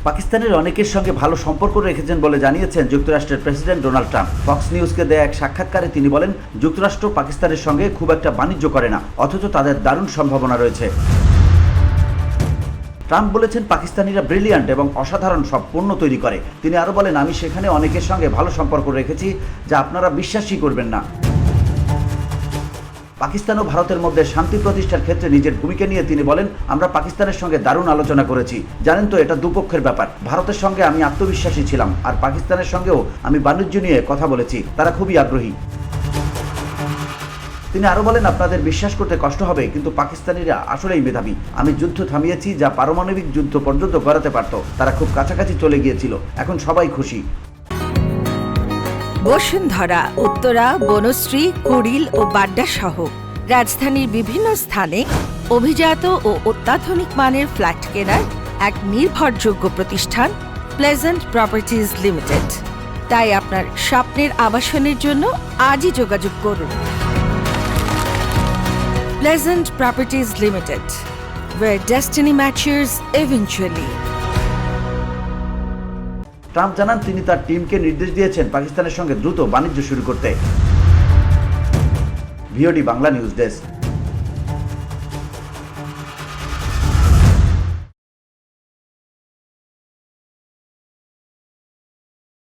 পাকিস্তানের অনেকের সঙ্গে ভালো সম্পর্ক রেখেছেন বলে জানিয়েছেন যুক্তরাষ্ট্রের প্রেসিডেন্ট ডোনাল্ড ট্রাম্প। ফক্স নিউজকে দেয়া এক সাক্ষাৎকারে তিনি বলেন, যুক্তরাষ্ট্র পাকিস্তানের সঙ্গে খুব একটা বাণিজ্য করে না, অথচ তাদের দারুণ সম্ভাবনা রয়েছে। ট্রাম্প বলেছেন, পাকিস্তানিরা ব্রিলিয়ান্ট এবং অসাধারণ সব পণ্য তৈরি করে। তিনি আরও বলেন, আমি সেখানে অনেকের সঙ্গে ভালো সম্পর্ক রেখেছি যা আপনারা বিশ্বাসই করবেন না। পাকিস্তান ও ভারতের মধ্যে শান্তি প্রতিষ্ঠার ক্ষেত্রে নিজের ভূমিকা নিয়ে তিনি বলেন, আমরা পাকিস্তানের সঙ্গে দারুণ আলোচনা করেছি। জানেন তো, এটা দুপক্ষের ব্যাপার। ভারতের সঙ্গে আমি আত্মবিশ্বাসী ছিলাম, আর পাকিস্তানের সঙ্গেও আমি বাণিজ্য নিয়ে কথা বলেছি, তারা খুবই আগ্রহী। তিনি আরও বলেন, আপনাদের বিশ্বাস করতে কষ্ট হবে, কিন্তু পাকিস্তানিরা আসলেই মেধাবী। আমি যুদ্ধ থামিয়েছি যা পারমাণবিক যুদ্ধ পর্যন্ত করাতে পারত। তারা খুব কাছাকাছি চলে গিয়েছিল, এখন সবাই খুশি। বসুন্ধরা, উত্তরা, বনশ্রী, কুড়িল ও বাড্ডা সহ রাজধানীর বিভিন্ন স্থানে অভিজাত ও অত্যাধুনিক মানের ফ্ল্যাট কেনার এক নির্ভরযোগ্য প্রতিষ্ঠান প্লেজেন্ট প্রপার্টিজ লিমিটেড। তাই আপনার স্বপ্নের আবাসনের জন্য আজই যোগাযোগ করুন। Pleasant properties limited, where destiny matures eventually. Trump জানান, তিনি তার টিমকে নির্দেশ দিয়েছেন পাকিস্তানের সঙ্গে দ্রুত বাণিজ্য শুরু করতে। VOD Bangla news desk.